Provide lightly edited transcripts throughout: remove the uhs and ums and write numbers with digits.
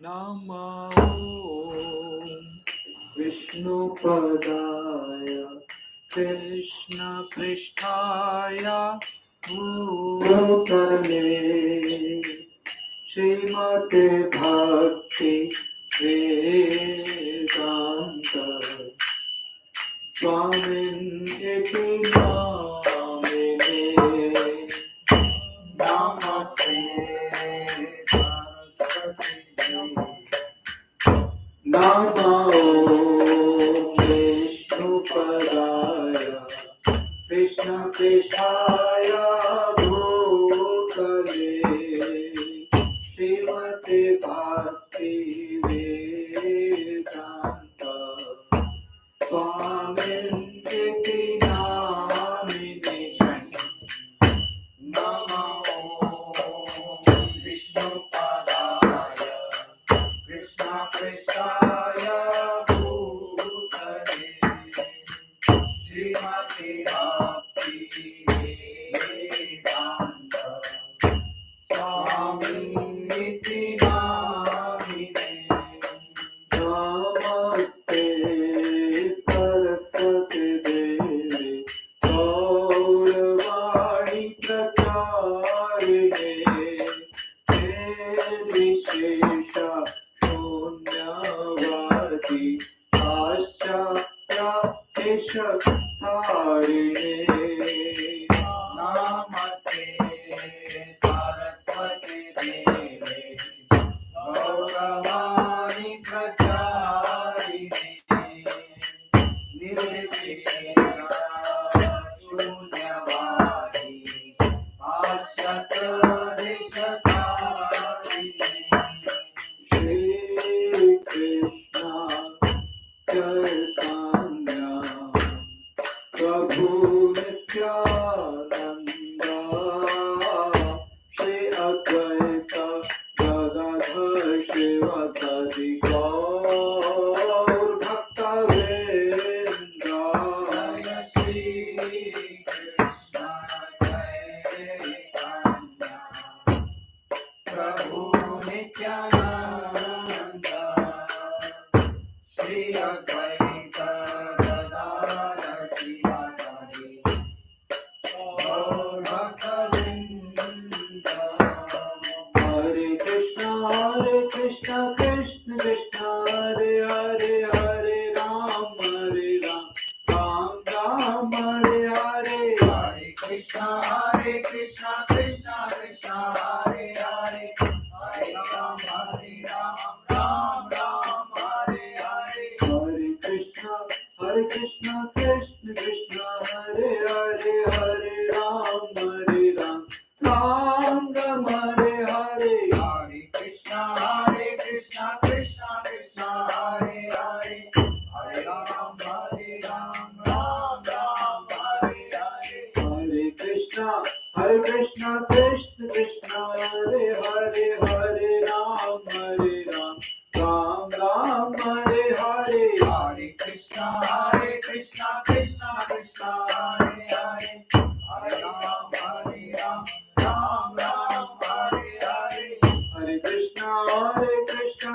Namo Vishnupadaya Krishna Pristhaya Bhutale Srimate Bhakti Vedanta Swamin iti namine Namaste Saraswati Namo Vishnupadaya Krishna Krishnaya Bhutale Srimate Bhakti Vedanta Swamin iti namine Namo Vishnupadaya Krishna Krishnaya Bhutale Srimati Bhakti Vedanta Swami Niti Namine Namaste Saraswati Devi Gauravani Pracharine Nirvishesha Shunyavadi Paschatya Ishatharine Namaste Saraswati Devi Gauravani Pracharine Nirvishesha Shunyavadi Paschatya Shri Krishna Chaitanya Prabhu Nityananda Shri Advaita Gadadhar Shivasadi Gaur Bhakta Vrinda Shri Krishna Chaitanya Prabhu Nityananda Shri Advaita Gadadhar Shivasadi Gaur Bhakta Vrinda Hare Krishna Krishna Krishna Hare Hare Hare Ram Ram Ram Hare Hare Hare Krishna Krishna Krishna Hare Hare Hare Ram Ram Ram Hare Hare Hare Krishna Krishna Krishna Hare Hare Hare Ram Ram Ram Hare Hare Hare Krishna Krishna Krishna Hare Hare Hare Ram Ram Ram Hare Hare Hare Krishna Krishna Krishna Hare Hare Hare Ram Ram Hare Hare Hare Krishna Krishna Krishna Hare Hare Hare Ram Ram Hare Hare Hare Krishna Krishna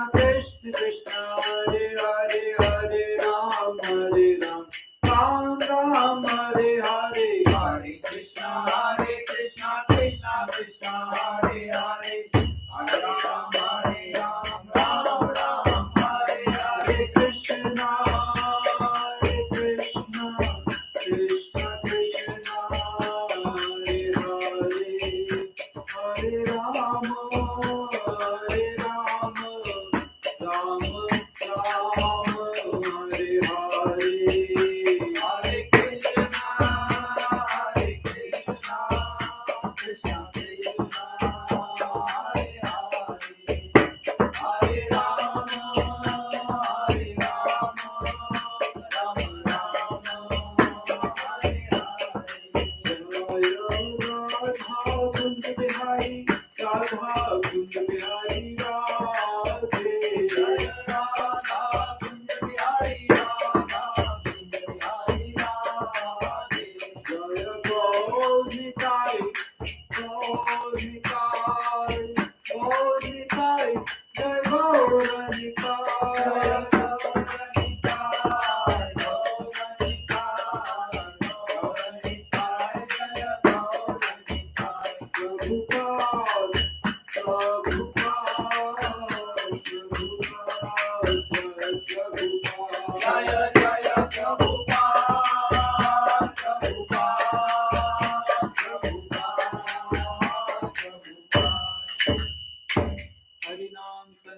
Krishna Hare Hare Hare Ram Ram Hare Hare Hare Krishna Krishna Krishna Hare Hare Hare Ram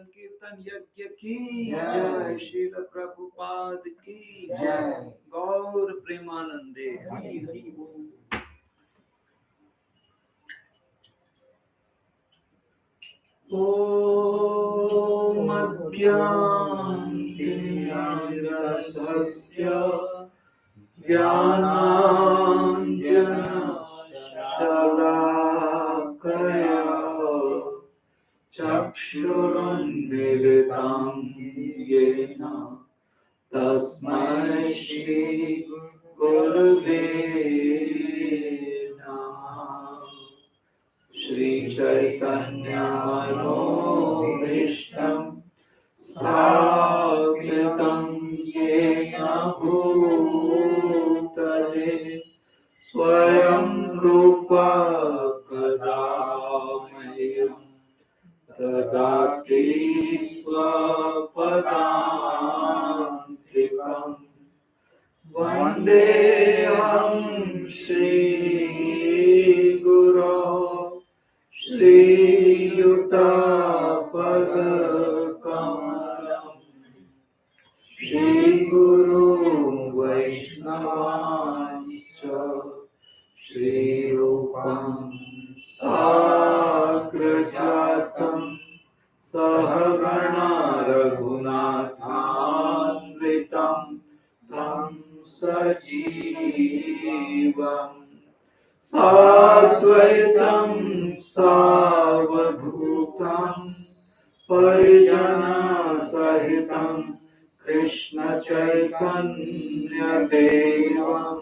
संकीर्तन यज्ञ की जय, श्रील प्रभुपाद की जय, गौर प्रेमानंदे। ॐ अज्ञानतिमिरन्धस्य ज्ञानाञ्जनशलाकया चक्षुरुन्मीलितं येन तस्मै श्रीगुरवे नमः। श्रीचैतन्यमनोभीष्टं स्थापितं येन भूतले स्वयं रूपा कदा मह्यं ददाति स्वपदान्तिकम्। वन्देऽहं श्रीगुरो श्रीयुतपदकमलं श्रीगुरो वैष्णवांश्च श्रीरूपं साग्रजातं सहगणा रघुनाथान्वितं तं सजीवम् साद्वैतं सावधूतं परिजनसहितं कृष्णचैतन्यदेवं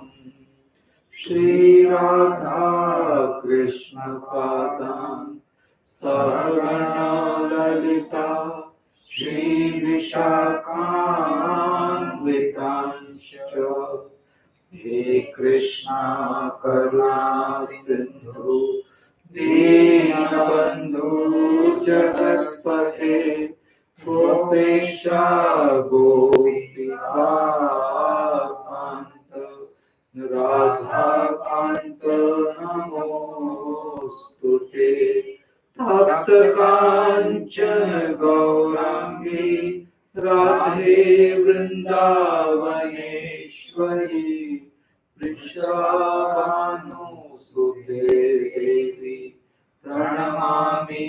श्रीराधा कृष्णपादान् सहगणा ललिता श्रीविशाखान्वितांश्च। हे कृष्णा करुणा सिंधु दीनबंधु जगत्पते गोपेशा गोपिकान्त राधाकान्त नमोस्तुते। तप्त कांचन गौरांगी राधे वृंदावनेश्वरी वृषभानुसुते देवी प्रणमामि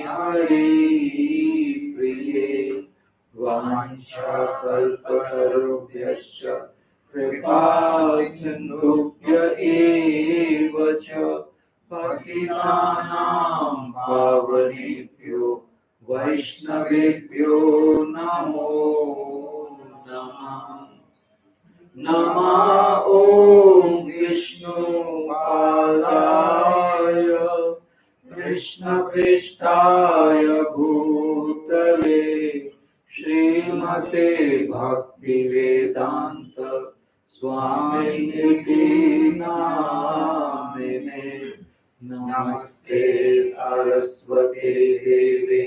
हरिप्रिये। वाञ्छाकल्पतरुभ्यश्च कृपा सिन्धुभ्य एव च पतितानां पावनेभ्यो वैष्णवेभ्यो नमो नमः। नमः ॐ विष्णुपादाय कृष्णप्रेष्ठाय भूतले श्रीमते भक्तिवेदान्त स्वामिनिति नामिने। नमस्ते सरस्वते देवे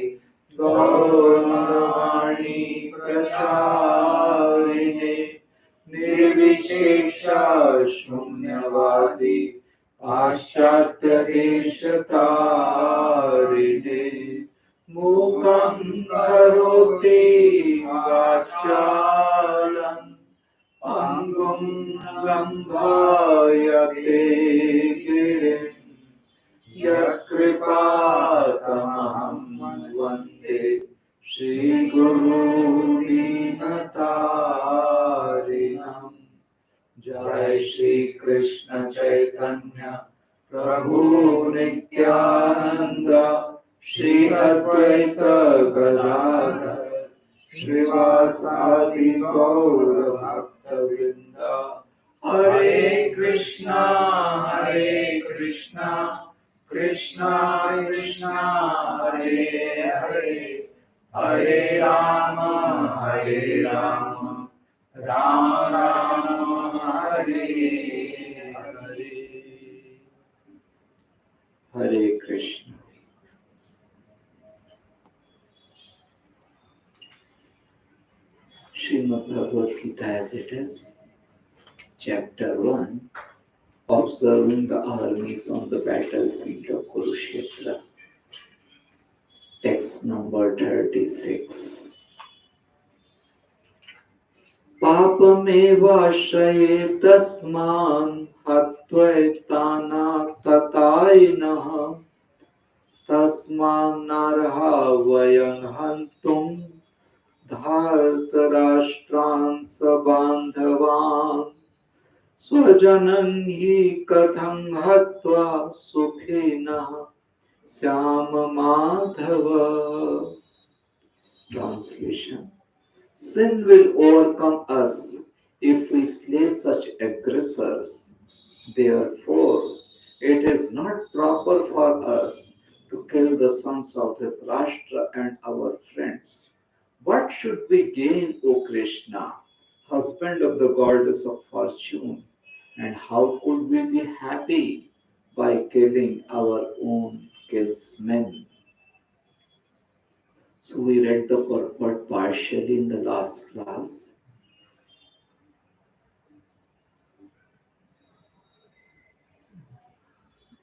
गौरवाणी प्रचारिणे निर्विशेष शून्यवादी पाश्चात्य देशतारिणे। मूकं करोति वाचालं पंगुं लंघयते गिरिं यत्कृपातमहं वन्दे श्रीगुरु दीनतारिणम्। जय श्री कृष्ण चैतन्य प्रभु नित्यानंद श्री अद्वैत गदाधर श्रीवासादि गौर भक्तवृंद। हरे कृष्णा कृष्णा कृष्णा हरे हरे, हरे राम राम राम हरे हरे। हरे Krishna. Srimad Bhagavad Gita as it is, Chapter 1, Observing the armies on the battlefield of Kurukshetra. Text number 36. पापमेवाश्रये तस्मान् हत्वैतानाततायिनः तस्मान्नर्हा वयं हन्तुं धार्तराष्ट्रान् सबान्धवान् स्वजनं हि कथं हत्वा सुखिनः Shyam Madhav. Translation. Sin will overcome us if we slay such aggressors. Therefore, it is not proper for us to kill the sons of Dhritarashtra and our friends. What should we gain, O Krishna, husband of the goddess of fortune? And how could we be happy by killing our own kinsmen? So we read the purport partially in the last class.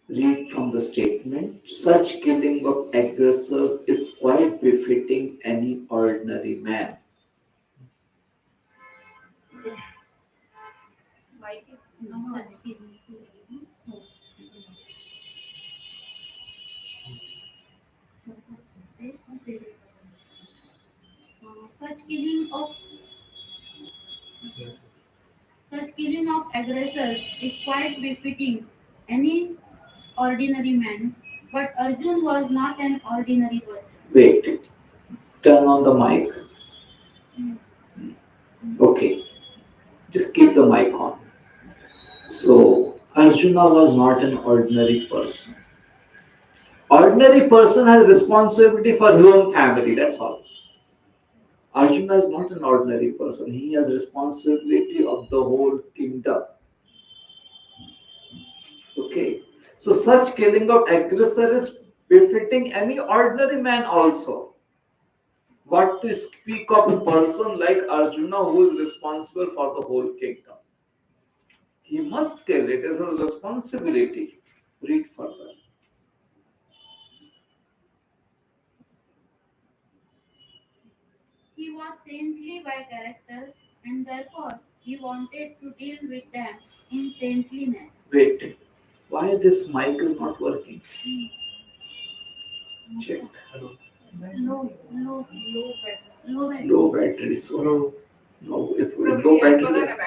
Read from the statement. Such killing of aggressors is quite befitting any ordinary man. Such killing of such killing of aggressors is quite befitting any ordinary man, but Arjun was not an ordinary person. Wait, turn on the mic. Okay, just keep the mic on. So, Arjuna was not an ordinary person. Ordinary person has responsibility for his own family, that's all. Arjuna is not an ordinary person. He has responsibility of the whole kingdom. Okay. So such killing of aggressor is befitting any ordinary man also. What to speak of a person like Arjuna who is responsible for the whole kingdom? He must kill. It is his responsibility. Read further. He was saintly by character, and therefore he wanted to deal with them in saintliness. Wait. Why this mic is not working? Check. Low battery. So no, if low battery.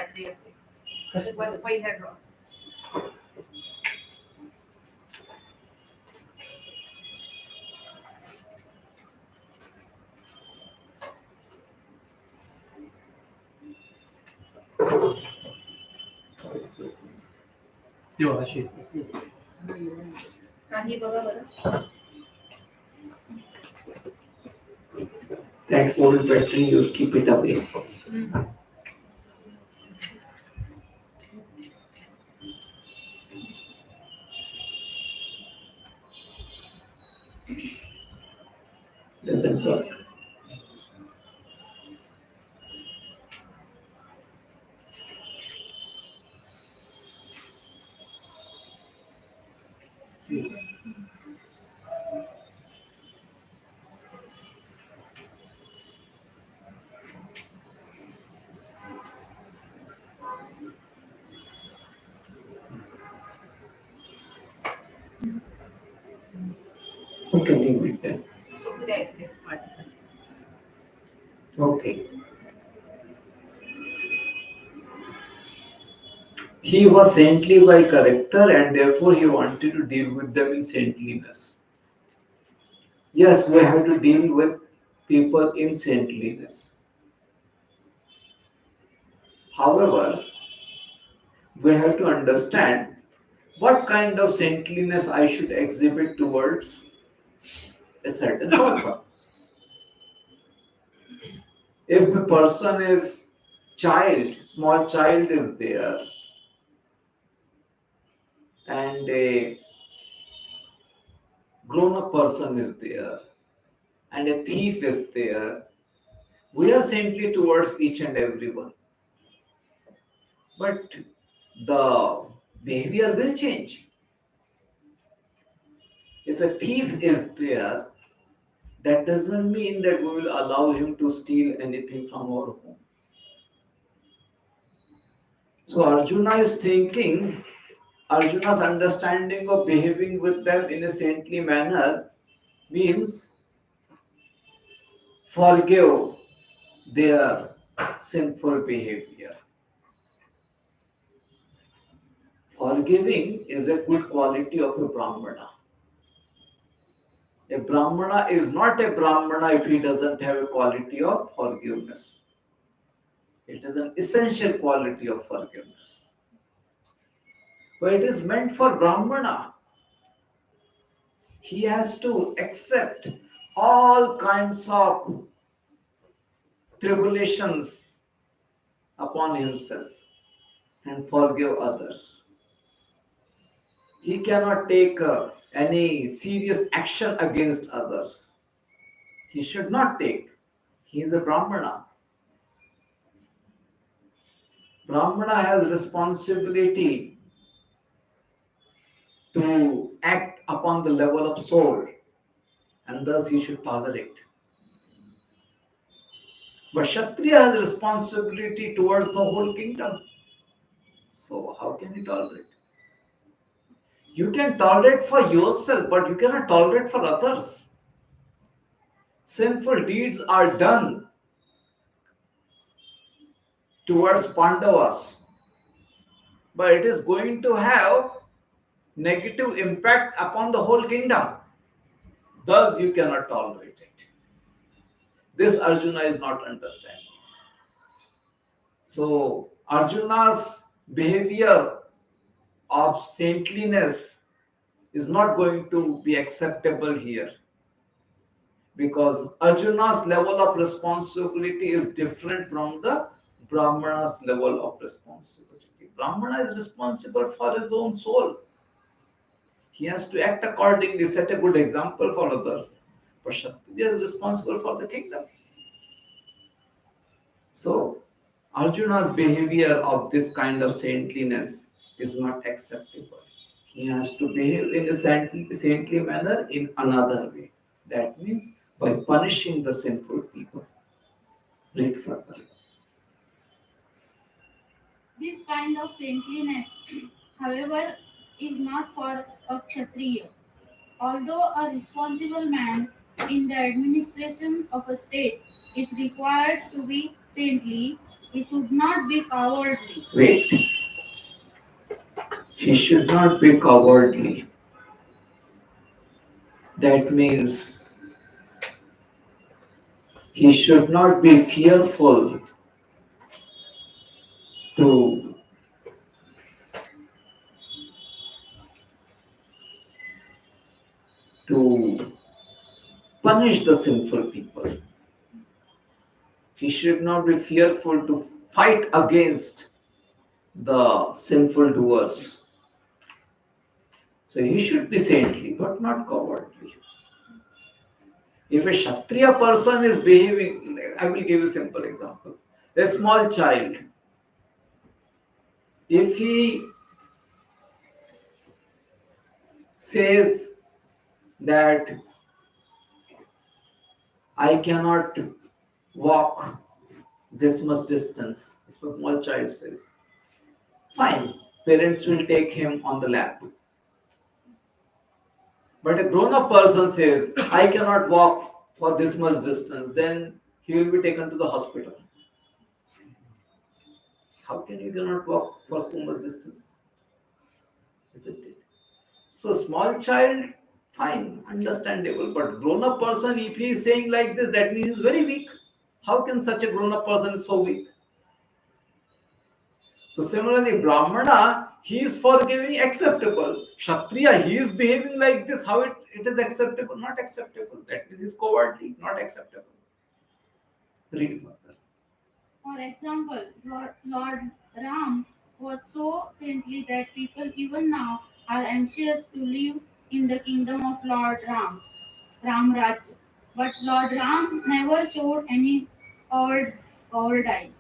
That old battery, you keep it away. Doesn't work. Okay, leave it there. Okay. He was saintly by character and therefore he wanted to deal with them in saintliness. Yes, we have to deal with people in saintliness. However, we have to understand what kind of saintliness I should exhibit towards a certain person. If the person is small child is there, and a grown up person is there, and a thief is there, we are saintly towards each and everyone. But the behavior will change. If a thief is there, That doesn't mean that we will allow him to steal anything from our home. So Arjuna is thinking, Arjuna's understanding of behaving with them in a saintly manner means forgive their sinful behavior. Forgiving is a good quality of a Brahmana. A Brahmana is not a Brahmana if he doesn't have a quality of forgiveness. It is an essential quality of forgiveness. But it is meant for Brahmana. He has to accept all kinds of tribulations upon himself and forgive others. He cannot take any serious action against others. He should not take. He is a Brahmana. Brahmana has responsibility to act upon the level of soul, and thus he should tolerate. But Kshatriya has responsibility towards the whole kingdom. So how can he tolerate? You can tolerate for yourself, but you cannot tolerate for others. Sinful deeds are done towards Pandavas, but it is going to have negative impact upon the whole kingdom. Thus, you cannot tolerate it. This Arjuna is not understanding. So, Arjuna's behavior of saintliness is not going to be acceptable here because Arjuna's level of responsibility is different from the Brahmana's level of responsibility. Brahmana is responsible for his own soul. He has to act accordingly, set a good example for others. But Kshatriya is responsible for the kingdom. So, Arjuna's behavior of this kind of saintliness is not acceptable. He has to behave in a saintly manner in another way. That means by punishing the sinful people. Read further. This kind of saintliness, however, is not for a Kshatriya. Although a responsible man in the administration of a state is required to be saintly, he should not be cowardly. Wait, he should not be cowardly. That means he should not be fearful to to punish the sinful people. He should not be fearful to fight against the sinful doers. So he should be saintly, but not cowardly. If a Kshatriya person is behaving, I will give you a simple example. A small child, if he says that I cannot walk this much distance, a small child says, fine, parents will take him on the lap. But a grown up person says, I cannot walk for this much distance, then he will be taken to the hospital. How can you cannot walk for so much distance? Isn't it? So, small child, fine, understandable. But grown up person, if he is saying like this, that means he is very weak. How can such a grown up person is so weak? So similarly, Brahmana, he is forgiving, acceptable. Kshatriya, he is behaving like this. How it is acceptable? Not acceptable. That means he is cowardly, not acceptable. Read further. For example, Lord Ram was so saintly that people even now are anxious to live in the kingdom of Lord Ram, Ramraj. But Lord Ram never showed any cowardice.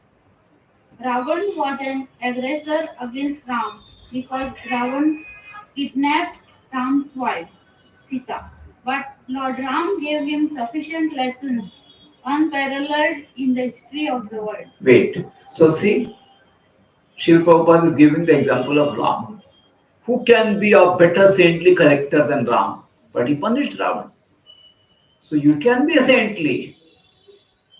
Ravan was an aggressor against Ram because Ravan kidnapped Ram's wife, Sita. But Lord Ram gave him sufficient lessons, unparalleled in the history of the world. Wait. So see, Shiv Prabhupada is giving the example of Ram. Who can be a better saintly character than Ram? But he punished Ravan. So you can be a saintly,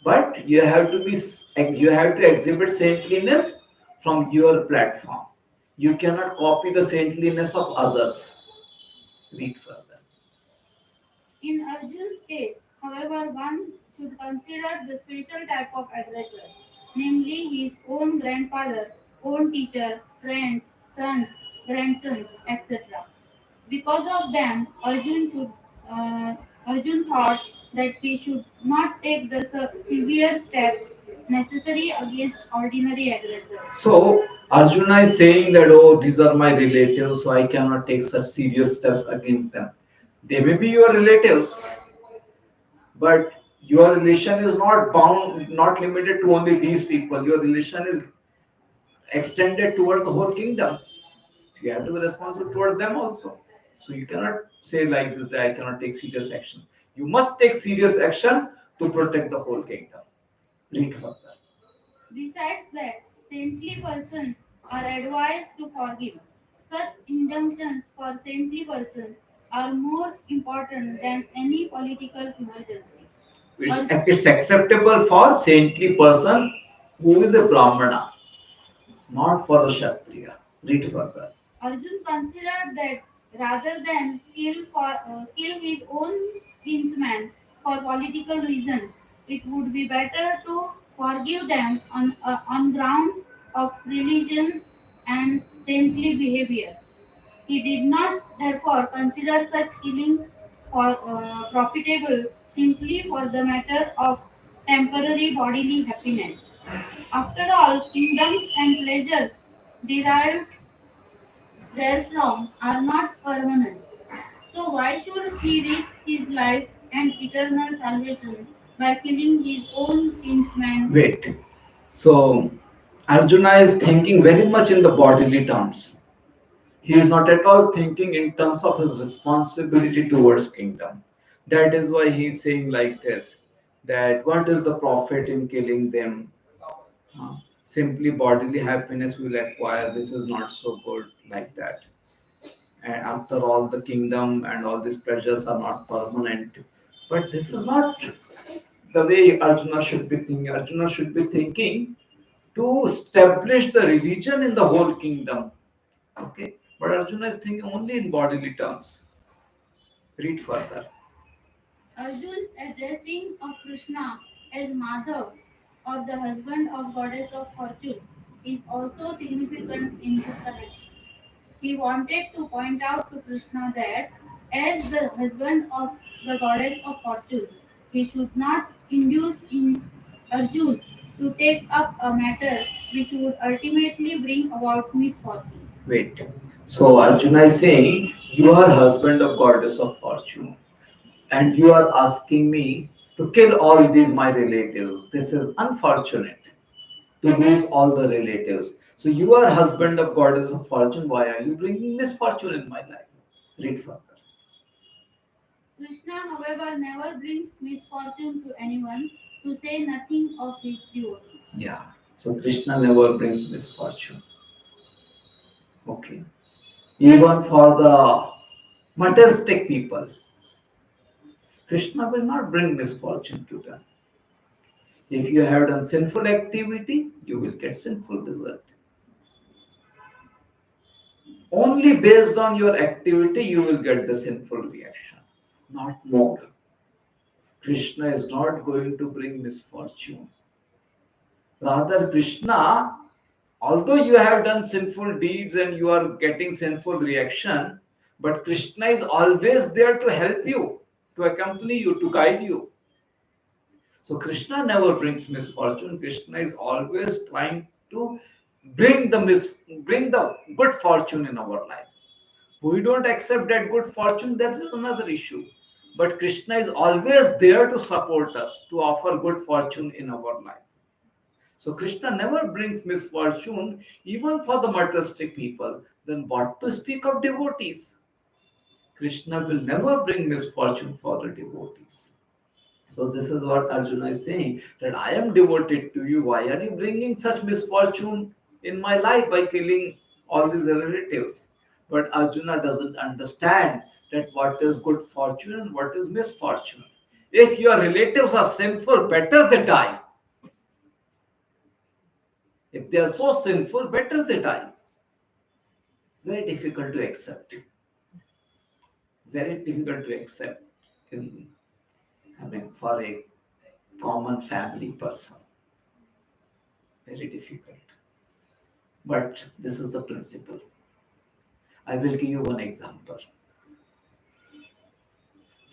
but you have to exhibit saintliness from your platform. You cannot copy the saintliness of others. Read further. In Arjun's case, however, one should consider the special type of aggressor, namely his own grandfather, own teacher, friends, sons, grandsons, etc. Because of them, Arjun thought that we should not take the severe steps necessary against ordinary aggressors. So Arjuna is saying that, oh, these are my relatives, so I cannot take such serious steps against them. They may be your relatives, but your relation is not bound, not limited to only these people. Your relation is extended towards the whole kingdom. So you have to be responsible towards them also. So you cannot say like this that I cannot take serious actions. You must take serious action to protect the whole kingdom. Read further. Besides that, saintly persons are advised to forgive. Such injunctions for saintly persons are more important than any political emergency. It's acceptable for saintly person who is a Brahmana, not for a Kshatriya. Read further. Arjun considered that rather than kill his own kinsman for political reasons, it would be better to forgive them on grounds of religion and saintly behavior. He did not therefore consider such killing profitable simply for the matter of temporary bodily happiness. After all, kingdoms and pleasures derived therefrom are not permanent. So why should he risk his life and eternal salvation by killing his own kinsman? Wait. So Arjuna is thinking very much in the bodily terms. He is not at all thinking in terms of his responsibility towards kingdom. That is why he is saying like this, that what is the profit in killing them? Simply bodily happiness will acquire. This is not so good like that. And after all, the kingdom and all these pleasures are not permanent. But this is not the way Arjuna should be thinking. Arjuna should be thinking to establish the religion in the whole kingdom. Okay, but Arjuna is thinking only in bodily terms. Read further. Arjun's addressing of Krishna as Madhav or the husband of goddess of fortune is also significant in this connection. He wanted to point out to Krishna that as the husband of the goddess of fortune, he should not induce in Arjun to take up a matter which would ultimately bring about misfortune. Wait. So Arjuna is saying, you are husband of goddess of fortune, and you are asking me to kill all these my relatives. This is unfortunate to lose all the relatives. So you are husband of goddess of fortune. Why are you bringing misfortune in my life? Read further. Krishna, however, never brings misfortune to anyone, to say nothing of his devotees. Yeah. So Krishna never brings misfortune. Okay. Even for the materialistic people, Krishna will not bring misfortune to them. If you have done sinful activity, you will get sinful result. Only based on your activity, you will get the sinful reaction, not more. Krishna is not going to bring misfortune. Rather, Krishna, although you have done sinful deeds and you are getting sinful reaction, but Krishna is always there to help you, to accompany you, to guide you. So Krishna never brings misfortune. Krishna is always trying to bring the good fortune in our life. We don't accept that good fortune, that is another issue. But Krishna is always there to support us, to offer good fortune in our life. So Krishna never brings misfortune even for the materialistic people. Then what to speak of devotees? Krishna will never bring misfortune for the devotees. So this is what Arjuna is saying, that I am devoted to you. Why are you bringing such misfortune in my life by killing all these relatives? But Arjuna doesn't understand that what is good fortune and what is misfortune. If your relatives are sinful, better they die. If they are so sinful, better they die. Very difficult to accept. Very difficult to accept in, I mean, for a common family person. Very difficult. But this is the principle. I will give you one example.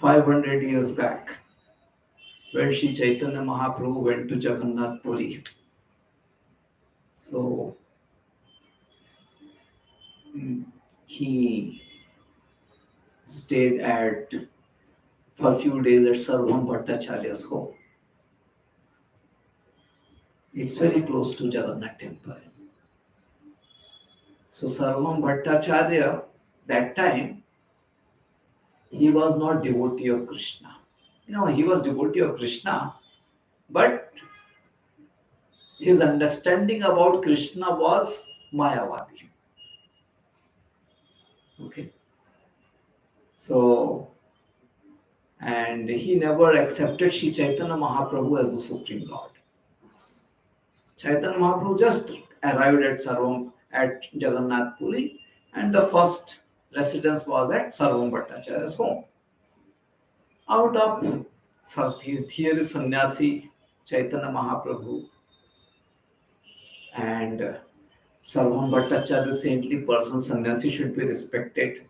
500 years back, when Sri Chaitanya Mahaprabhu went to Jagannath Puri, so mm, he stayed at for a few days at Sarvam Bhattacharya's home. It's very close to Jagannath temple. So Sarvam Bhattacharya, that time, he was not devotee of Krishna. He was devotee of Krishna, but his understanding about Krishna was Mayavadi. Okay. So, and he never accepted Sri Chaitanya Mahaprabhu as the Supreme Lord. Chaitanya Mahaprabhu just arrived at Sarvam at Jagannath Puri, and the first residence was at Sarvam Bhattacharya's home. Out of here is sannyasi Chaitanya Mahaprabhu and Sarvam Bhattacharya, saintly person, sannyasi should be respected,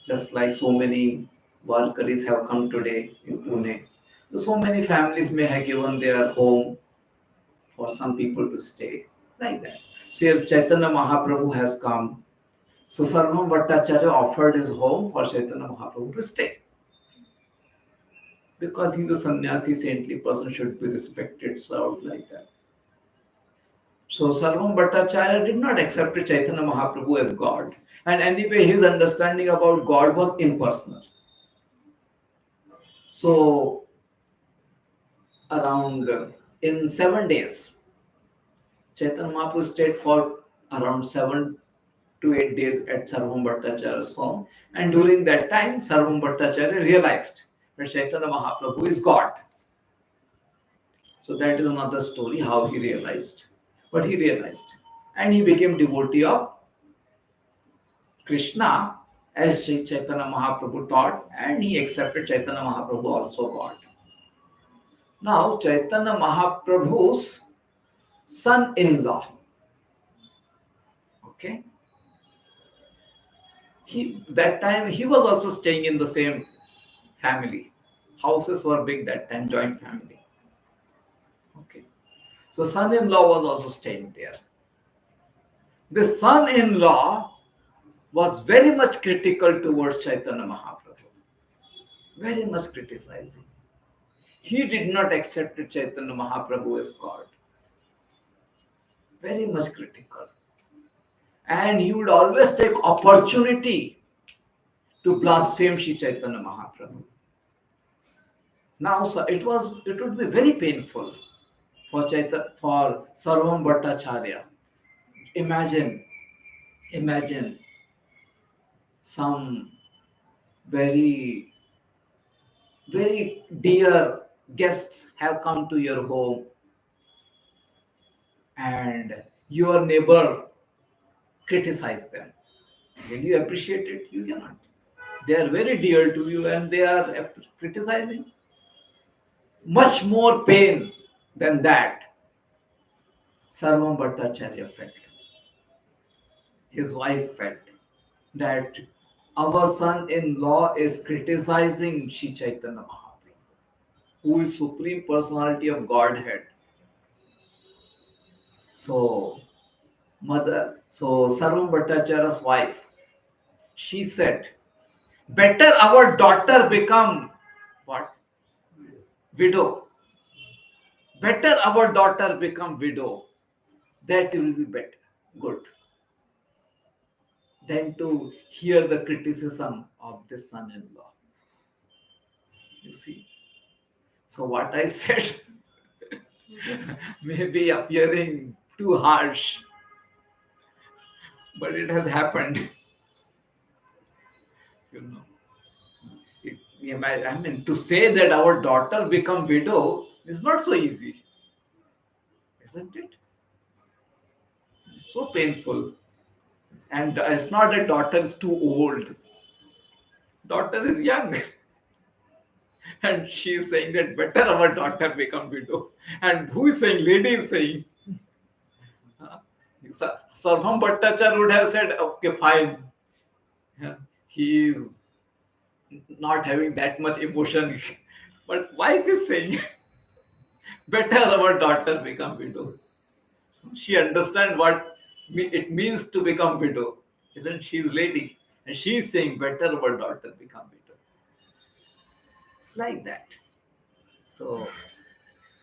just like so many Varkaris have come today in Pune. So many families may have given their home for some people to stay, like that. So as Chaitanya Mahaprabhu has come, so Sarvam Bhattacharya offered his home for Chaitanya Mahaprabhu to stay. Because he's a sannyasi, saintly person should be respected, served like that. So Sarvam Bhattacharya did not accept Chaitanya Mahaprabhu as God. And anyway, his understanding about God was impersonal. So around in 7 days, Chaitanya Mahaprabhu stayed for around 7 to 8 days at Sarvam Bhattacharya's home. And during that time, Sarvam Bhattacharya realized that Chaitanya Mahaprabhu is God. So that is another story how he realized. But he realized. And he became devotee of Krishna as Sri Chaitanya Mahaprabhu taught, and he accepted Chaitanya Mahaprabhu also God. Now, Chaitanya Mahaprabhu's son in law, okay, that time he was also staying in the same family. Houses were big that time, joint family. Okay. So son in law was also staying there. The son in law was very much critical towards Chaitanya Mahaprabhu, very much criticizing. He did not accept Chaitanya Mahaprabhu as God, very much critical. And he would always take opportunity to blaspheme Sri Chaitanya Mahaprabhu. Now, so it would be very painful for Sarvam Bhattacharya. Imagine, imagine some very, very dear guests have come to your home and your neighbor criticize them. Will you appreciate it? You cannot. They are very dear to you and they are criticizing. Much more pain than that. Sarvam Bhattacharya felt. His wife felt that our son-in-law is criticizing Sri Chaitanya Mahaprabhu, who is Supreme Personality of Godhead. So, Sarvam Bhattacharya's wife, she said, better our daughter become what? Widow. Better our daughter become widow. That will be better. Good. than to hear the criticism of the son-in-law. You see. So what I said may be appearing too harsh, but it has happened. You know, I mean, to say that our daughter become widow is not so easy, isn't it? It's so painful. And it's not that daughter is too old. Daughter is young. And she is saying that better our daughter become widow. And who is saying? Lady is saying. Uh, Sarvam Bhattacharya would have said, okay, fine. Yeah, he is not having that much emotion. But wife is saying, better our daughter become widow. She understands what it means to become widow. Isn't she? She's lady. And she is saying, better our daughter become widow. It's like that. So,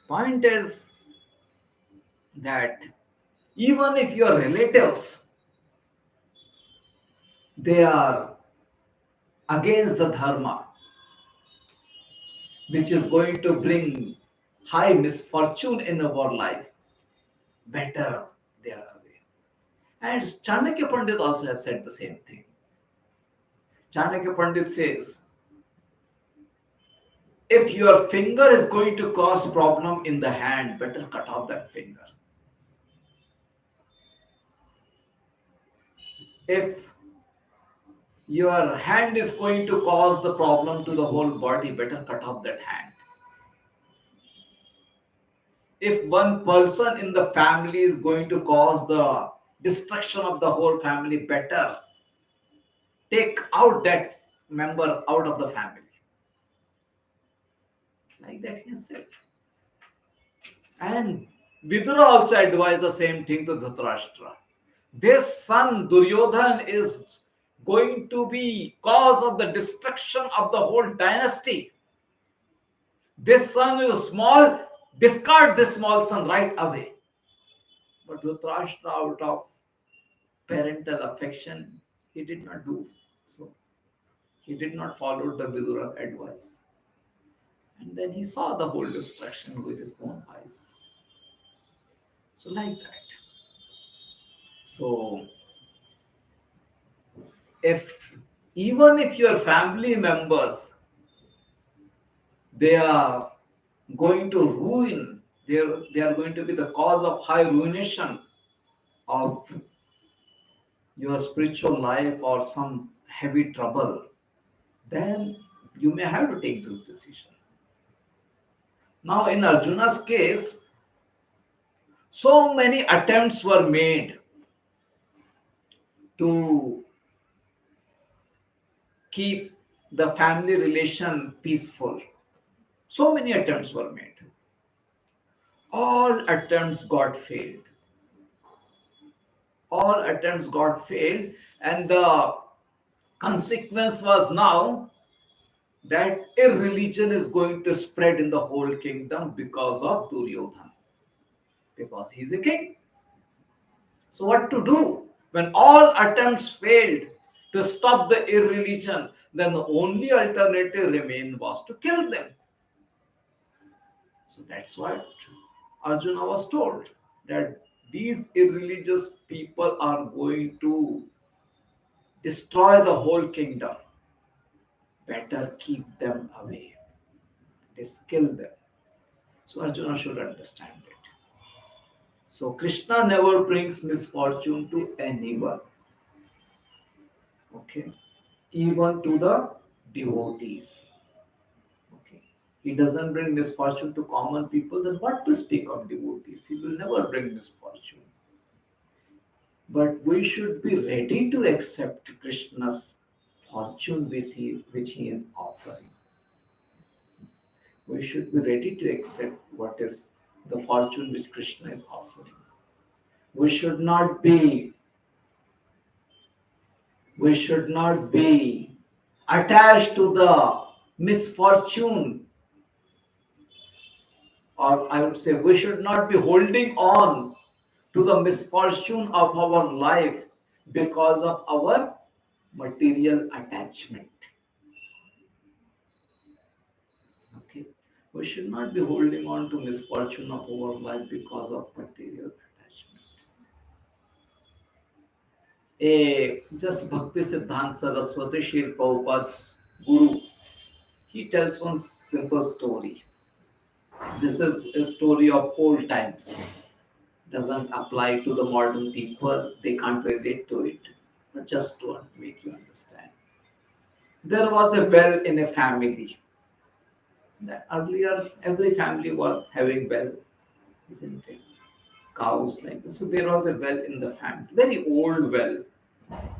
point is that even if your relatives, they are against the dharma, which is going to bring high misfortune in our life, better they are away. And Chanakya Pandit also has said the same thing. Chanakya Pandit says, if your finger is going to cause problem in the hand, better cut off that finger. If your hand is going to cause the problem to the whole body, better cut off that hand. If one person in the family is going to cause the destruction of the whole family, better take out that member out of the family. Like that he said. And Vidura also advised the same thing to Dhritarashtra. This son Duryodhan is going to be cause of the destruction of the whole dynasty. This son is small, discard this small son right away. But Dhritarashtra, out of parental affection, he did not do so. He did not follow the Vidura's advice. And then he saw the whole destruction with his own eyes. So, like that. So, if even if your family members, they are going to ruin, they are going to be the cause of high ruination of your spiritual life or some heavy trouble, then you may have to take this decision. Now, in Arjuna's case, so many attempts were made to keep the family relation peaceful. So many attempts were made. All attempts got failed. All attempts got failed, and the consequence was now that irreligion is going to spread in the whole kingdom because of Duryodhana, because he is a king. So, what to do? When all attempts failed to stop the irreligion, then the only alternative remained was to kill them. So, that's what Arjuna was told, that these irreligious people are going to destroy the whole kingdom. Better keep them away. Just kill them. So, Arjuna should understand it. So, Krishna never brings misfortune to anyone. Okay, even to the devotees. Okay, he doesn't bring misfortune to common people. Then what to speak of devotees? He will never bring misfortune. But we should be ready to accept Krishna's fortune which he is offering. We should be ready to accept what is the fortune which Krishna is offering. We should not be we should not be attached to the misfortune, or I would say we should not be holding on to the misfortune of our life because of our material attachment. Okay, we should not be holding on to misfortune of our life because of material attachment. Just Bhakti Siddhanta Saraswati Srila Prabhupada's guru, he tells one simple story. This is a story of old times. Doesn't apply to the modern people. They can't relate to it. But just to make you understand. There was a well in a family. That earlier, every family was having well, isn't it? Cows like this. So there was a well in the family, very old well.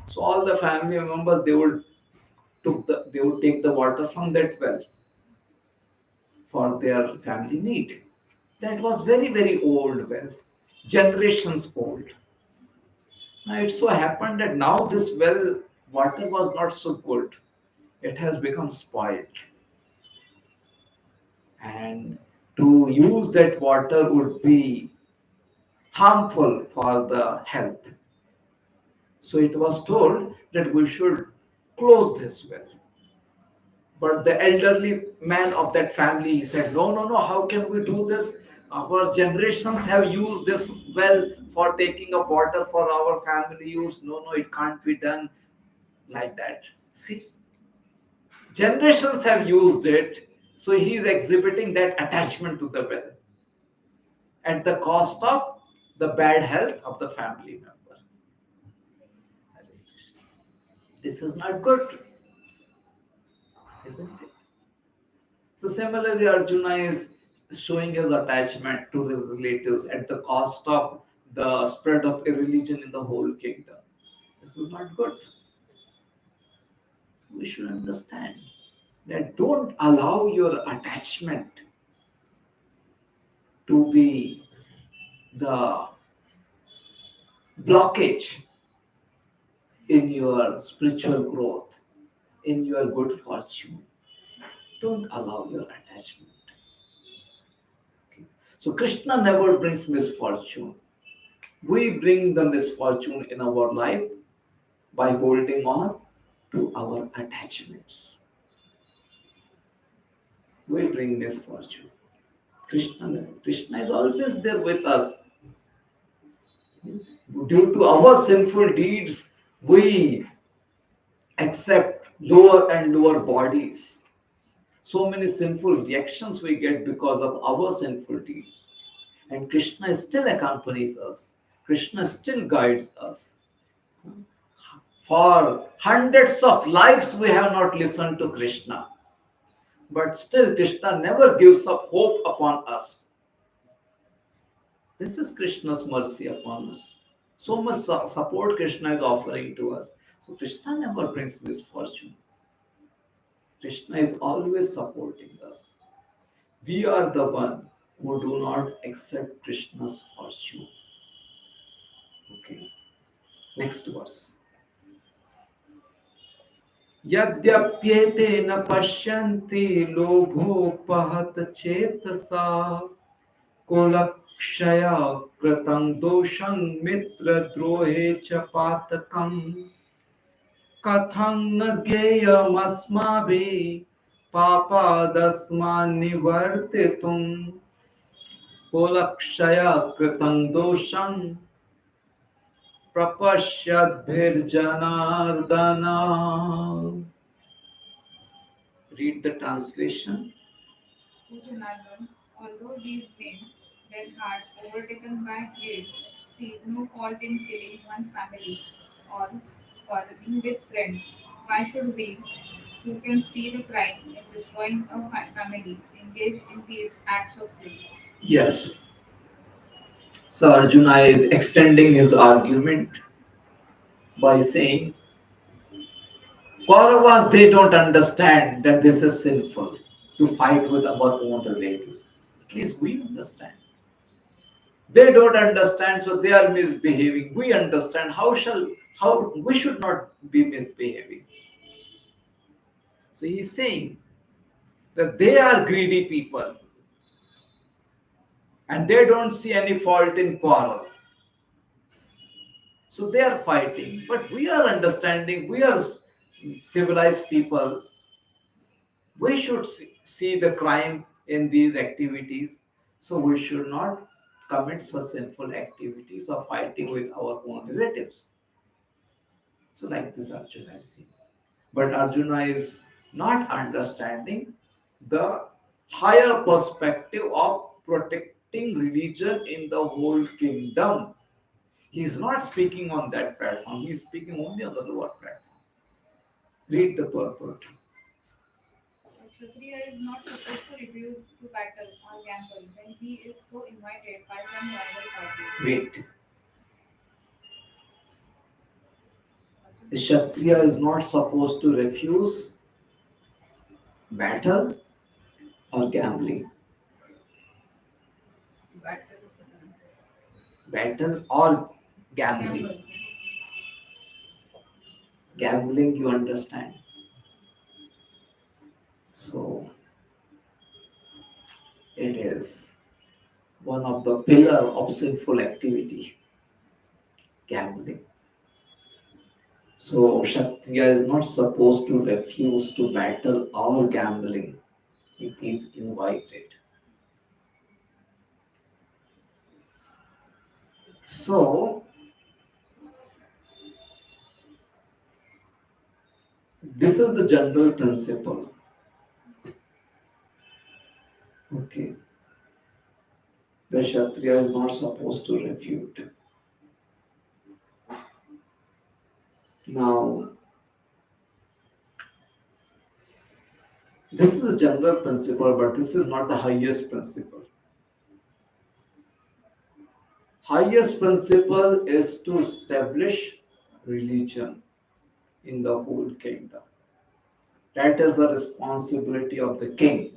So all the family members they would take the water from that well for their family need. That was very old well, generations old. Now it so happened that now this well water was not so good. It has become spoiled, and to use that water would be harmful for the health. So it was told that we should close this well. But the elderly man of that family, he said, no, no, no, how can we do this? Our generations have used this well for taking of water for our family use. No, no, it can't be done like that. See, generations have used it, so he is exhibiting that attachment to the well at the cost of the bad health of the family member. This is not good, isn't it? So similarly, Arjuna is showing his attachment to the relatives at the cost of the spread of a religion in the whole kingdom. This is not good. So we should understand that don't allow your attachment to be the blockage in your spiritual growth, in your good fortune. Don't allow your attachment. Okay? So Krishna never brings misfortune. We bring the misfortune in our life by holding on to our attachments. We bring misfortune. Krishna is always there with us. Due to our sinful deeds, we accept lower and lower bodies. So many sinful reactions we get because of our sinful deeds. And Krishna still accompanies us. Krishna still guides us. For hundreds of lives, we have not listened to Krishna. But still, Krishna never gives up hope upon us. This is Krishna's mercy upon us. So much support Krishna is offering to us. So, Krishna never brings misfortune. Krishna is always supporting us. We are the one who do not accept Krishna's fortune. Okay. Next verse. यद्यप्येते न पश्यन्ति लोभोपहत चेतसा कुलक्षया कृतं दोषं मित्रद्रोहे च पातकम् कथं न ज्ञेयमस्माभिः पापादस्मान्निवर्तितुम् कुलक्षया कृतं दोषं प्रपश्यद्भिर्जनार्दना. Read the translation. O Janardhan, although these men, their hearts overtaken by greed, see no fault in killing one's family or quarreling with friends, why should we, who can see the crime in destroying a family, engage in these acts of sin? Yes. So Arjuna is extending his argument by saying, Kauravas, they don't understand that this is sinful to fight with our own relatives. At least we understand. They don't understand, so they are misbehaving. We understand. How we should not be misbehaving. So he's saying that they are greedy people and they don't see any fault in quarrel. So they are fighting, but we are understanding. We are civilized people, we should see the crime in these activities. So we should not commit such sinful activities of fighting with our own relatives. So like this Arjuna is seen. But Arjuna is not understanding the higher perspective of protecting religion in the whole kingdom. He is not speaking on that platform. He is speaking only on the lower platform. Read the purport. A Kshatriya is not supposed to refuse to battle or gamble when he is so invited by some rival party. Wait. The Kshatriya is not supposed to refuse battle or gambling. Battle or gambling. Gamble. Gambling, you understand. So it is one of the pillar of sinful activity, gambling. So Kshatriya is not supposed to refuse to battle or gambling if he is invited. So this is the general principle. Okay. The Kshatriya is not supposed to refute. Now, this is a general principle, but this is not the highest principle. Highest principle is to establish religion in the whole kingdom. That is the responsibility of the king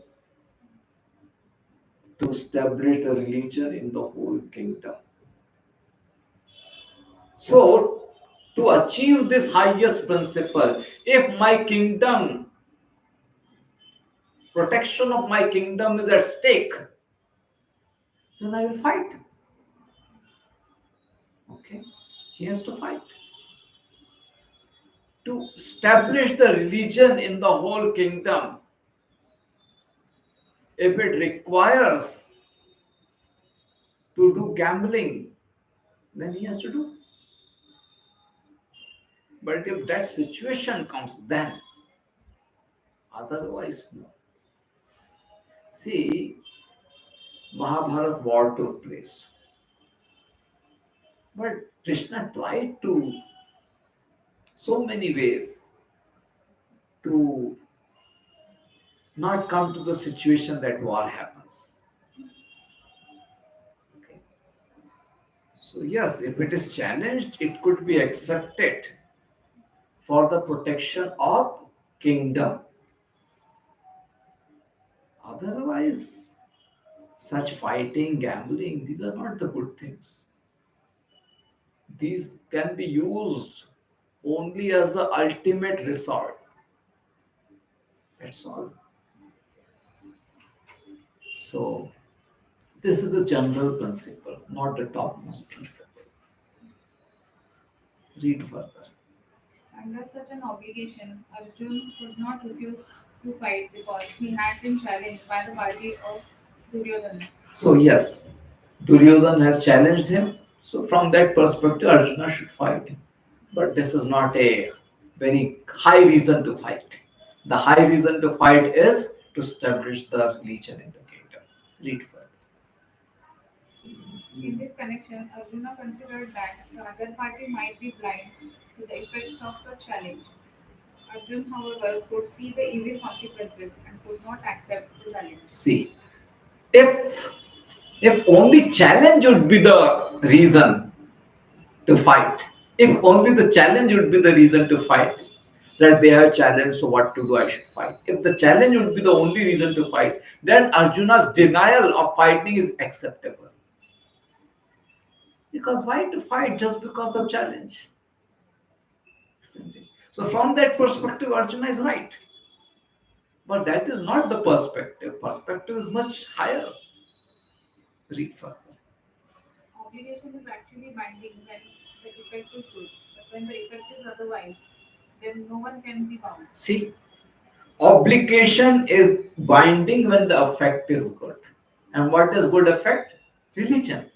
to establish the religion in the whole kingdom. So, to achieve this highest principle, if my kingdom, protection of my kingdom is at stake, then I will fight. Okay? He has to fight. To establish the religion in the whole kingdom, if it requires to do gambling, then he has to do. But if that situation comes, then otherwise, no. See, Mahabharat war took place. But Krishna tried to so many ways to not come to the situation that war happens. Okay. So yes, if it is challenged, it could be accepted for the protection of kingdom. Otherwise, such fighting, gambling, these are not the good things. These can be used only as the ultimate resort. That's all. So, this is a general principle, not the topmost principle. Read further. Under such an obligation, Arjun could not refuse to fight because he had been challenged by the party of Duryodhana. So, yes, Duryodhan has challenged him. So, from that perspective, Arjuna should fight him. But this is not a very high reason to fight. The high reason to fight is to establish the religion in the kingdom. Read further. In this connection, Arjuna considered that the other party might be blind to the effects of such challenge. Arjun, however, could see the evil consequences and could not accept the challenge. See, if only challenge would be the reason to fight, if only the challenge would be the reason to fight, that they have challenged, so what to do? I should fight. If the challenge would be the only reason to fight, then Arjuna's denial of fighting is acceptable. Because why to fight just because of challenge? Isn't it? So from that perspective, Arjuna is right. But that is not the perspective. Perspective is much higher. Read further. Obligation is actually binding when the effect is good, but when the effect is otherwise, then no one can be bound. See, obligation is binding when the effect is good. And what is good effect? Religion.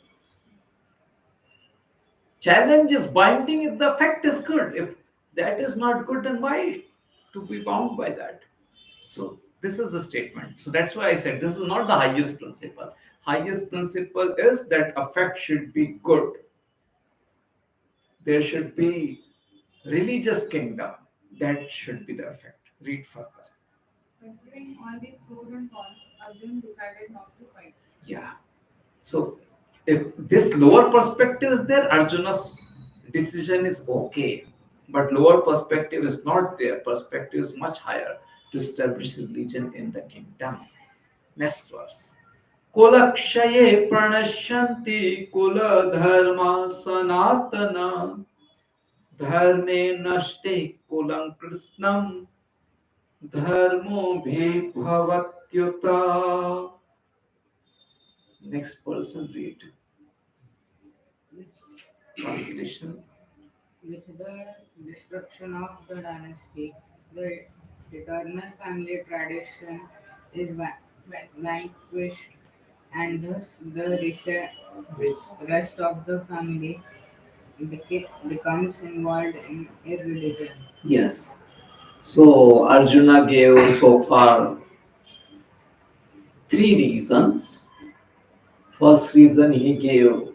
Challenge is binding if the effect is good. If that is not good, then why to be bound by that? So this is the statement. So that's why I said this is not the highest principle. Highest principle is that effect should be good. There should be religious kingdom. That should be the effect. Read further. Considering all these pros and cons, Arjun decided not to fight. Yeah. So if this lower perspective is there, Arjuna's decision is okay. But lower perspective is not there. Perspective is much higher to establish religion in the kingdom. Next verse. Kulakshaye pranashanti kula dharma sanatana dharme nashte kulam krishnam dharmo bhi bhavatyuta. Next person read. which, Translation. with the destruction of the dynasty, the eternal family tradition is vanquished, and thus the rest of the family becomes involved in irreligion. Yes. So Arjuna gave so far three reasons. First reason he gave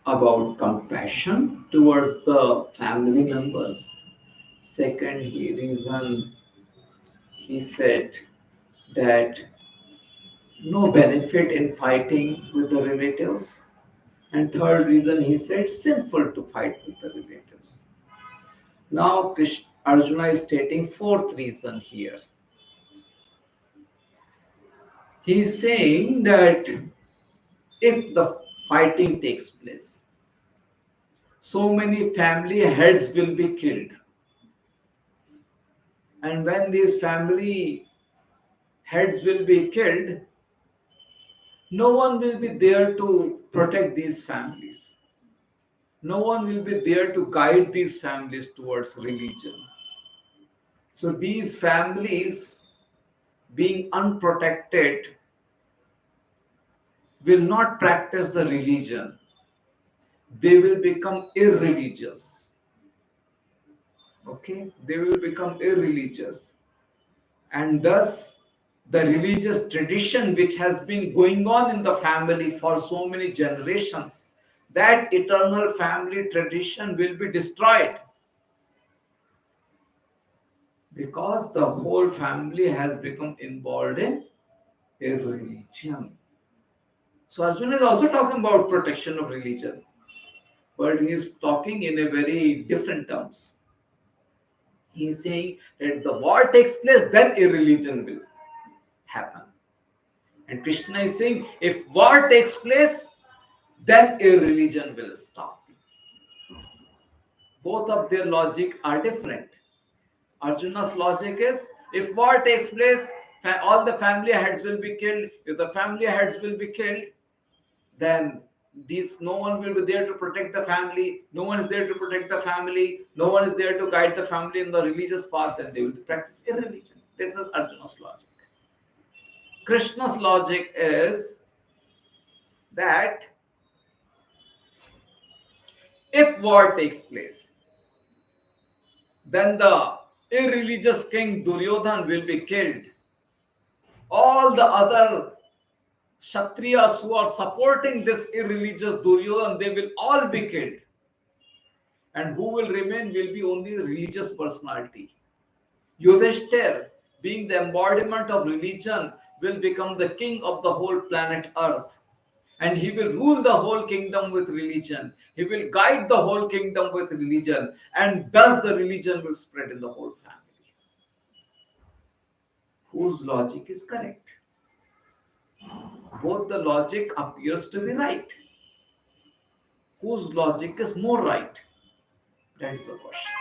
about compassion towards the family members. Second reason he said that no benefit in fighting with the relatives. And third reason he said sinful to fight with the relatives. Now Arjuna is stating fourth reason here. He is saying that if the fighting takes place, so many family heads will be killed. And when these family heads will be killed, no one will be there to protect these families. No one will be there to guide these families towards religion. So these families, being unprotected, will not practice the religion. They will become irreligious. Okay? They will become irreligious. And thus, the religious tradition which has been going on in the family for so many generations, that eternal family tradition will be destroyed because the whole family has become involved in a religion. So Arjuna is also talking about protection of religion, but he is talking in a very different terms. He is saying that the war takes place, then a religion will happen. And Krishna is saying if war takes place, then a religion will stop. Both of their logic are different. Arjuna's logic is if war takes place, all the family heads will be killed. If the family heads will be killed, then these no one will be there to protect the family. No one is there to protect the family. No one is there to guide the family in the religious path. Then they will practice irreligion. This is Arjuna's logic. Krishna's logic is that if war takes place, then the irreligious king Duryodhan will be killed. All the other Kshatriyas who are supporting this irreligious Duryodhan, they will all be killed. And who will remain will be only religious personality. Yudhishthir, being the embodiment of religion, will become the king of the whole planet Earth. And he will rule the whole kingdom with religion. He will guide the whole kingdom with religion. And thus the religion will spread in the whole family. Whose logic is correct? Both the logic appears to be right. Whose logic is more right? That is the question.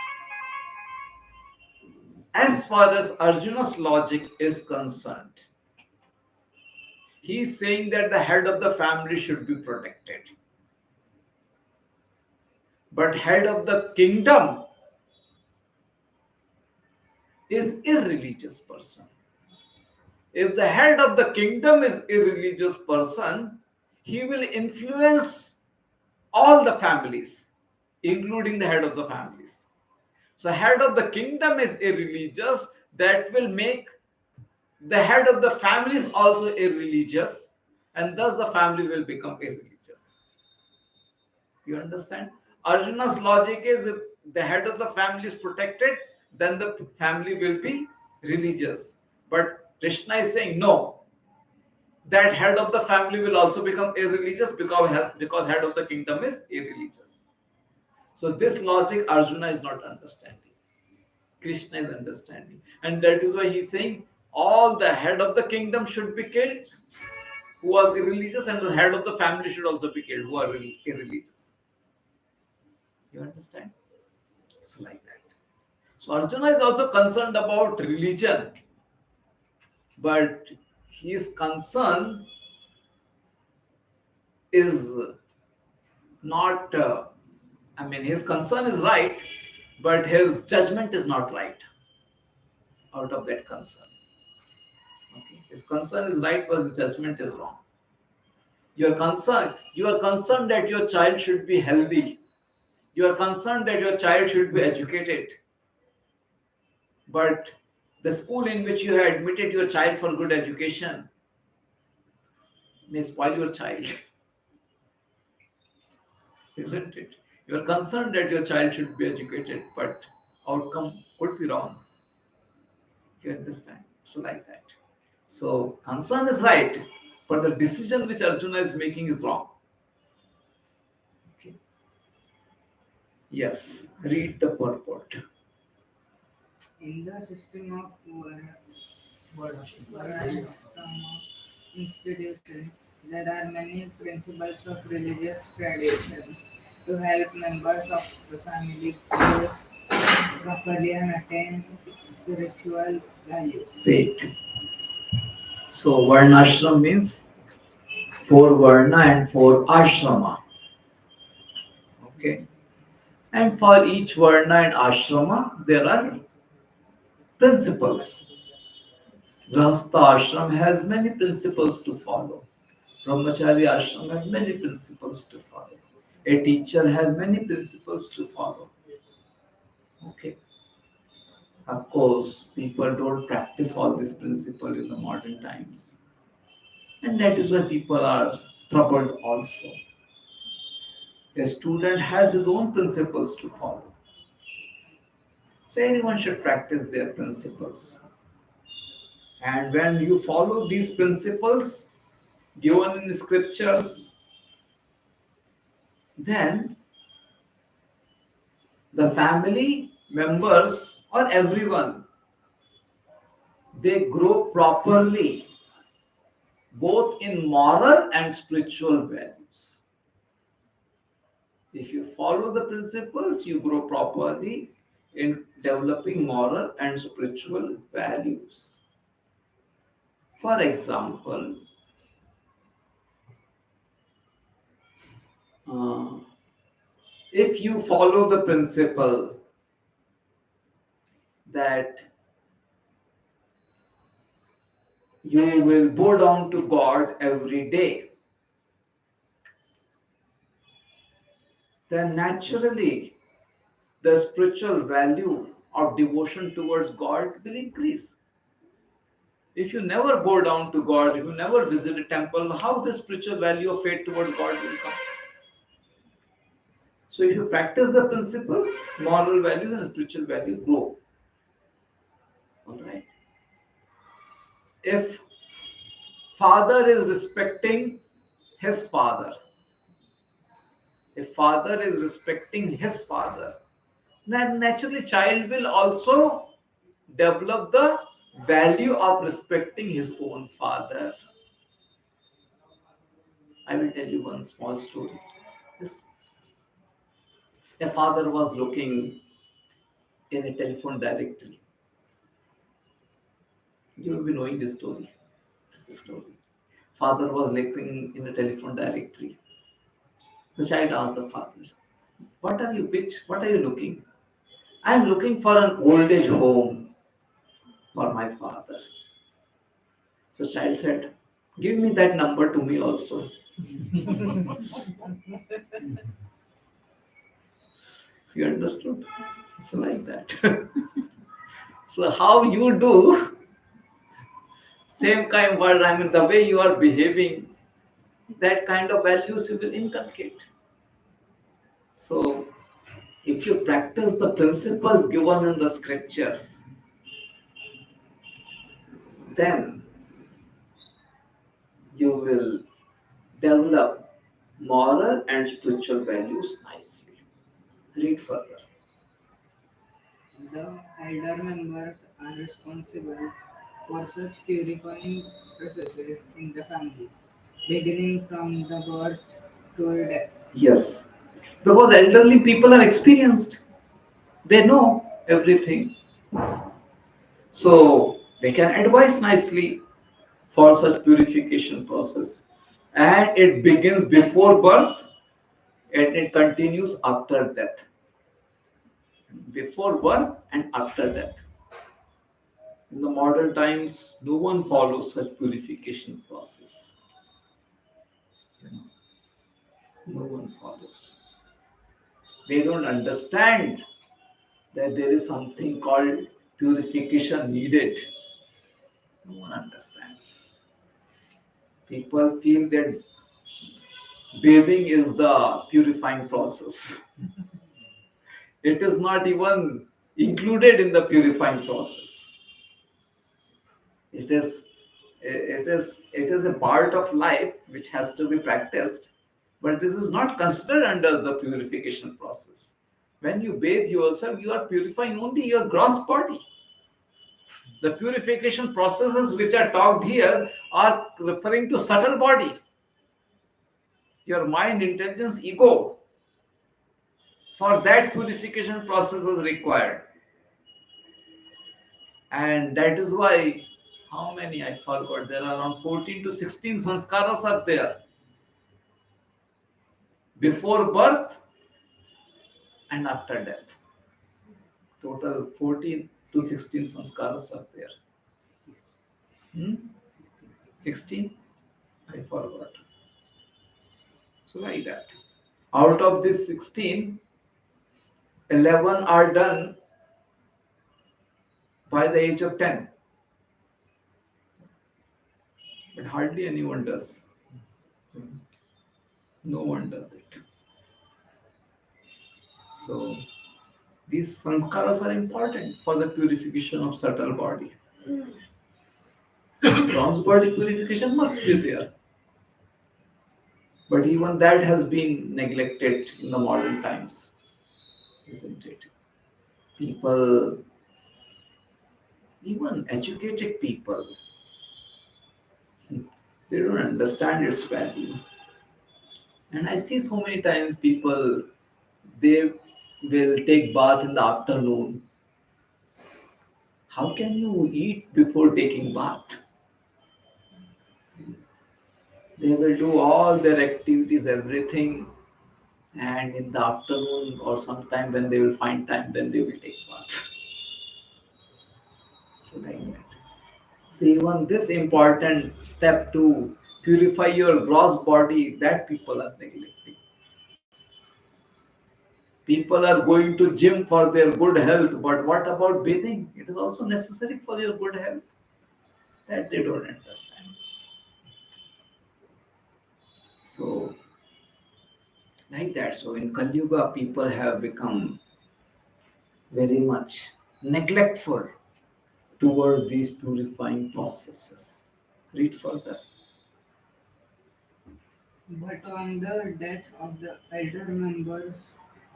As far as Arjuna's logic is concerned, he is saying that the head of the family should be protected. But head of the kingdom is irreligious person. If the head of the kingdom is irreligious person, he will influence all the families, including the head of the families. So head of the kingdom is irreligious, that will make the head of the family is also irreligious, and thus the family will become irreligious. You understand? Arjuna's logic is, if the head of the family is protected, then the family will be religious. But Krishna is saying no, that head of the family will also become irreligious, because head of the kingdom is irreligious. So this logic Arjuna is not understanding. Krishna is understanding. And that is why he's saying all the head of the kingdom should be killed who are irreligious, and the head of the family should also be killed who are irreligious. You understand? So like that. So Arjuna is also concerned about religion, but his concern is not, I mean, his concern is right, but his judgment is not right out of that concern. Okay. His concern is right, but his judgment is wrong. You are concerned that your child should be healthy. You are concerned that your child should be educated. But the school in which you have admitted your child for good education may spoil your child, isn't it? You are concerned that your child should be educated, but outcome could be wrong. You understand? So like that. So concern is right, but the decision which Arjuna is making is wrong. Okay. Yes. Read the purport. In the system of Varnashram institution, there are many principles of religious traditions to help members of the family grow properly and attain spiritual value. Wait. So Varnashram means four Varna and four Ashrama. Okay. And for each Varna and Ashrama, there are principles. Grahastha ashram has many principles to follow. Brahmachari ashram has many principles to follow. A teacher has many principles to follow. Okay. Of course, people don't practice all these principles in the modern times. And that is why people are troubled also. A student has his own principles to follow. So anyone should practice their principles. And when you follow these principles given in the scriptures, then the family members or everyone, they grow properly both in moral and spiritual values. If you follow the principles, you grow properly in developing moral and spiritual values. For example, uh, if you follow the principle that you will bow down to God every day, then naturally the spiritual value of devotion towards God will increase. If you never bow down to God, if you never visit a temple, how the spiritual value of faith towards God will come? So if you practice the principles, moral values and spiritual values grow. All right. If father is respecting his father, if father is respecting his father, then naturally child will also develop the value of respecting his own father. I will tell you one small story. This, a father was looking in a telephone directory. You will be knowing this story. It's the story. Father was looking in a telephone directory. The child asked the father, "What are you looking?" "I am looking for an old age home." for my father. So child said, give me that number to me also. So you understood? So like that. So how you do same kind word, I mean the way you are behaving, that kind of values you will inculcate. So if you practice the principles given in the scriptures, then you will develop moral and spiritual values nicely. Read further. The elder members are responsible for such purifying processes in the family, beginning from the birth to death. Yes, because elderly people are experienced, they know everything, so they can advise nicely for such purification process. And it begins before birth and it continues after death. Before birth and after death. In the modern times, no one follows such purification process. You know, no one follows. They don't understand that there is something called purification needed. No one understands. People feel that bathing is the purifying process. It is not even included in the purifying process. It is it is a part of life which has to be practiced, but this is not considered under the purification process. When you bathe yourself, you are purifying only your gross body. The purification processes which are talked here are referring to subtle body, your mind, intelligence, ego. For that purification process is required. And that is why, how many I forgot, there are around 14 to 16 sanskaras are there before birth and after death. Total 14 to 16 sanskaras are there. Hmm? 16? I forgot. So like that. Out of this 16, 11 are done by the age of 10. But hardly anyone does. No one does it. So these sanskaras are important for the purification of subtle body. Gross body purification must be there. But even that has been neglected in the modern times, isn't it? People, even educated people, they don't understand its value. And I see so many times people, they will take bath in the afternoon. How can you eat before taking bath? They will do all their activities, everything, and in the afternoon or sometime when they will find time, then they will take bath. So like that. So even this important step to purify your gross body, that people are neglecting. People are going to gym for their good health, but what about bathing? It is also necessary for your good health. That they don't understand. So like that. So in Kali Yuga, people have become very much neglectful towards these purifying processes. Read further. But on the death of the elder members,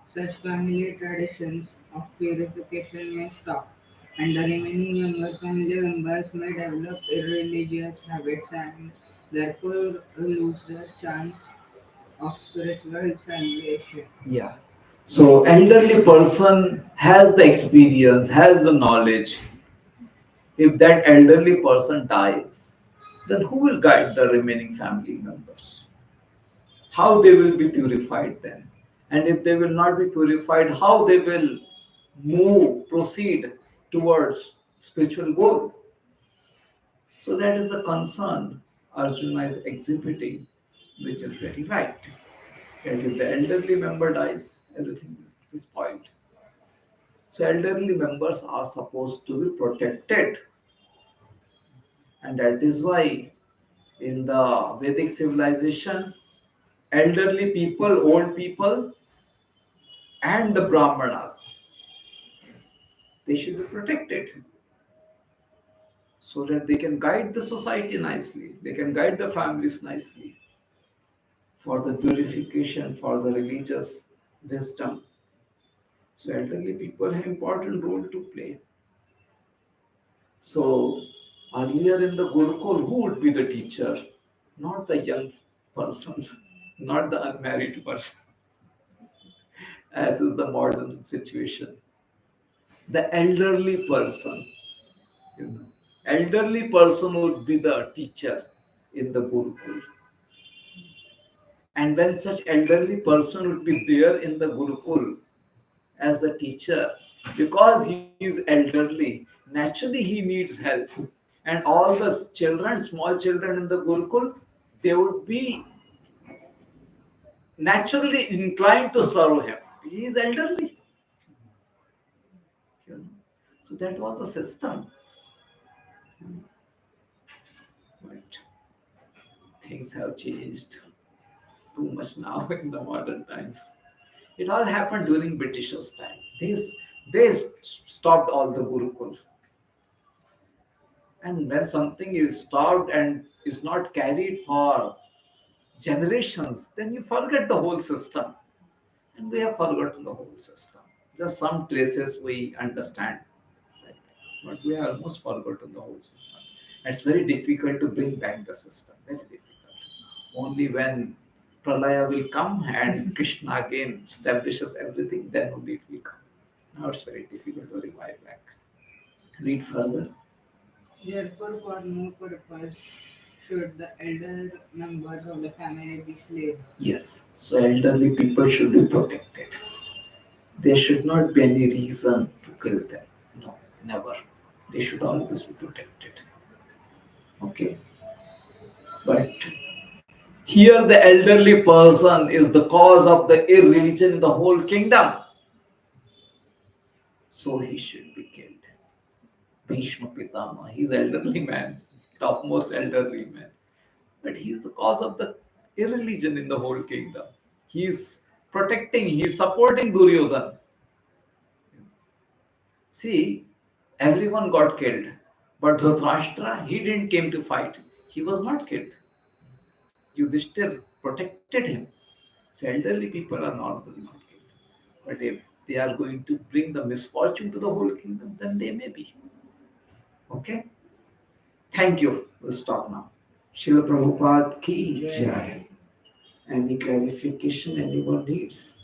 such family traditions of purification may stop, and the remaining younger family members may develop irreligious habits and therefore lose their chance of spiritual salvation. Yeah. So elderly person has the experience, has the knowledge. If that elderly person dies, then who will guide the remaining family members? How they will be purified then? And if they will not be purified, how they will move, proceed towards spiritual goal. So that is the concern Arjuna is exhibiting, which is very right. That if the elderly member dies, everything is spoiled. So elderly members are supposed to be protected, and that is why in the Vedic civilization, elderly people, old people, and the Brahmanas, they should be protected so that they can guide the society nicely, they can guide the families nicely for the purification, for the religious wisdom. So elderly people have important role to play. So earlier in the Gurukul, who would be the teacher? Not the young person, not the unmarried person, as is the modern situation. The elderly person, you know, elderly person would be the teacher in the Gurukul. And when such elderly person would be there in the Gurukul as a teacher, because he is elderly, naturally he needs help. And all the children, small children in the Gurukul, they would be naturally inclined to serve him. He is elderly. You know. So that was the system. But things have changed too much now in the modern times. It all happened during Britishers' time. They stopped all the Gurukuls. And when something is stopped and is not carried for generations, then you forget the whole system. And we have forgotten the whole system. Just some traces we understand, right? But we have almost forgotten the whole system. It's very difficult to bring back the system. Very difficult. Only when Pralaya will come and Krishna again establishes everything, then only it will come. Now it's very difficult to revive back. Read further. Therefore, for no purpose should the elder members of the family be slain. Yes. So elderly people should be protected. There should not be any reason to kill them. No, never. They should always be protected. Okay. But here the elderly person is the cause of the irreligion in the whole kingdom. So he should be killed. Bhishma Pitama, he's elderly man, topmost elderly man. But he's the cause of the irreligion in the whole kingdom. He's protecting, he's supporting Duryodhan. See, everyone got killed. But Dhritarashtra, he didn't came to fight. He was not killed. Yudhishthir protected him. So elderly people are normally not killed. But if they are going to bring the misfortune to the whole kingdom, then they may be. Okay? Thank you. We'll stop now. Srila Prabhupada ki jai. Any clarification anyone needs?